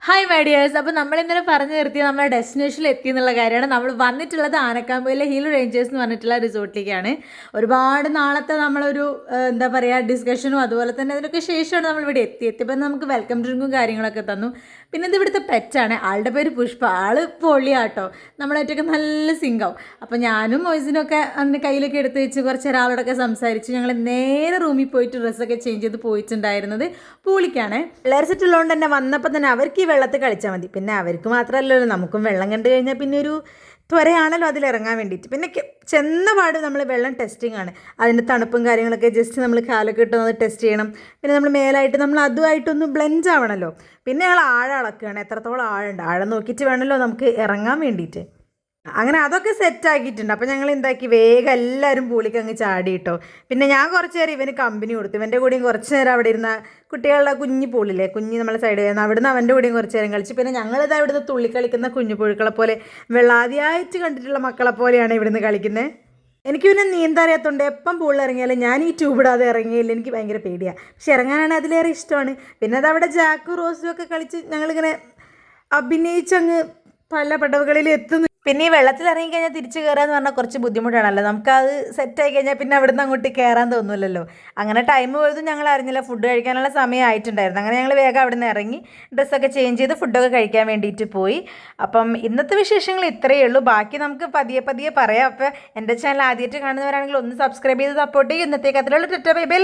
Hi my dears. അപ്പോൾ നമ്മൾ ഇന്നലെ പറഞ്ഞു നിർത്തി നമ്മുടെ ഡെസ്റ്റിനേഷനിൽ എത്തി എന്നുള്ള കാര്യമാണ്. നമ്മൾ വന്നിട്ടുള്ളത് ആനക്കാമ്പയിലെ ഹിൽ റേഞ്ചേഴ്സ് എന്ന് പറഞ്ഞിട്ടുള്ള റിസോർട്ടിലേക്കാണ്. ഒരുപാട് നാളത്തെ നമ്മളൊരു എന്താ പറയുക ഡിസ്കഷനും അതുപോലെ തന്നെ അതിനൊക്കെ ശേഷമാണ് നമ്മളിവിടെ എത്തിയപ്പോൾ നമുക്ക് വെൽക്കം ഡ്രിങ്കും കാര്യങ്ങളൊക്കെ തന്നു. പിന്നെ ഇത് ഇവിടുത്തെ പെറ്റാണ്. ആളുടെ പേര് പുഷ്പ. ആൾ പൊള്ളിയാട്ടോ, നമ്മളായിട്ടൊക്കെ നല്ല സിങ്കാവും. അപ്പോൾ ഞാനും മൊയ്സിനൊക്കെ അതിന് കയ്യിലൊക്കെ എടുത്ത് വെച്ച് കുറച്ച് ഒരാളോടൊക്കെ സംസാരിച്ച് ഞങ്ങൾ നേരെ റൂമിൽ പോയിട്ട് ഡ്രസ്സൊക്കെ ചേഞ്ച് ചെയ്ത് പോയിട്ടുണ്ടായിരുന്നത് പൂളിക്കാണ്. പിള്ളേർ സെറ്റ് ഉള്ളതുകൊണ്ട് തന്നെ വന്നപ്പോൾ തന്നെ അവർക്ക് ഈ വെള്ളത്തിൽ കളിച്ചാൽ മതി. പിന്നെ അവർക്ക് മാത്രമല്ലല്ലോ, നമുക്കും വെള്ളം കണ്ടു കഴിഞ്ഞാൽ പിന്നെ ഒരു ത്വരയാണല്ലോ അതിലിറങ്ങാൻ വേണ്ടിയിട്ട്. പിന്നെ ചെന്ന പാട് നമ്മൾ വെള്ളം ടെസ്റ്റിംഗ് ആണ്. അതിൻ്റെ തണുപ്പും കാര്യങ്ങളൊക്കെ ജസ്റ്റ് നമ്മൾ കാലൊക്കെ ഇട്ടൊന്ന് ടെസ്റ്റ് ചെയ്യണം. പിന്നെ നമ്മൾ മേലായിട്ട് നമ്മൾ അതുമായിട്ടൊന്ന് ബ്ലെൻഡ് ആവണമല്ലോ. പിന്നെ ഞങ്ങൾ ആഴം അളക്കുകയാണ്, എത്രത്തോളം ആഴമുണ്ട്, ആഴം നോക്കിയിട്ട് വേണമല്ലോ നമുക്ക് ഇറങ്ങാൻ വേണ്ടിയിട്ട്. അങ്ങനെ അതൊക്കെ സെറ്റാക്കിയിട്ടുണ്ട്. അപ്പോൾ ഞങ്ങൾ എന്താക്കി, വേഗം എല്ലാവരും പൂളിക്ക് അങ്ങ് ചാടി കേട്ടോ. പിന്നെ ഞാൻ കുറച്ച് നേരം ഇവന് കമ്പനി കൊടുത്തു. ഇവൻ്റെ കൂടെയും കുറച്ച് നേരം അവിടെ ഇരുന്ന കുട്ടികളുടെ കുഞ്ഞു പൂളില്ലേ, കുഞ്ഞ് നമ്മളെ സൈഡ് ചെയ്യുന്ന അവിടുന്ന് അവൻ്റെ കൂടെയും കുറച്ച് നേരം കളിച്ച്. പിന്നെ ഞങ്ങളിത് അവിടുന്ന് തുള്ളിക്കളിക്കുന്ന കുഞ്ഞു പുഴുക്കളെ പോലെ, വെള്ളാദ്യമായിട്ട് കണ്ടിട്ടുള്ള മക്കളെ പോലെയാണ് ഇവിടുന്ന് കളിക്കുന്നത്. എനിക്ക് പിന്നെ നീന്താൻ അറിയാത്തതുകൊണ്ട് എപ്പം പൂളിൽ ഇറങ്ങിയാലും ഞാൻ ഈ ട്യൂബ് ഇടാതെ ഇറങ്ങിയില്ല. എനിക്ക് ഭയങ്കര പേടിയാണ്. പക്ഷെ ഇറങ്ങാനാണ് അതിലേറെ ഇഷ്ടമാണ്. പിന്നെ അതവിടെ ജാക്കും റോസും ഒക്കെ കളിച്ച് ഞങ്ങളിങ്ങനെ അഭിനയിച്ചങ്ങ് പല പടവുകളിൽ എത്തുന്നു. പിന്നെ ഈ വെള്ളത്തിൽ ഇറങ്ങി കഴിഞ്ഞാൽ തിരിച്ച് കയറാന്ന് പറഞ്ഞാൽ കുറച്ച് ബുദ്ധിമുട്ടാണല്ലോ. നമുക്കത് സെറ്റായി കഴിഞ്ഞാൽ പിന്നെ അവിടുന്ന് അങ്ങോട്ട് കയറാൻ തോന്നില്ലല്ലോ. അങ്ങനെ ടൈം പോയതും ഞങ്ങൾ അറിഞ്ഞില്ല. ഫുഡ് കഴിക്കാനുള്ള സമയം ആയിട്ടുണ്ടായിരുന്നു. അങ്ങനെ ഞങ്ങൾ വേഗം അവിടെ നിന്ന് ഇറങ്ങി ഡ്രസ്സൊക്കെ ചേഞ്ച് ചെയ്ത് ഫുഡൊക്കെ കഴിക്കാൻ വേണ്ടിയിട്ട് പോയി. അപ്പം ഇന്നത്തെ വിശേഷങ്ങൾ ഇത്രയേ ഉള്ളൂ. ബാക്കി നമുക്ക് പതിയെ പതിയെ പറയാം. അപ്പോൾ എൻ്റെ ചാനൽ ആദ്യമായിട്ട് കാണുന്നവരാണെങ്കിൽ ഒന്ന് സബ്സ്ക്രൈബ് ചെയ്ത് സപ്പോർട്ട് ചെയ്യും. ഇന്നത്തേക്ക് അതിലുള്ള ബൈ ബൈ.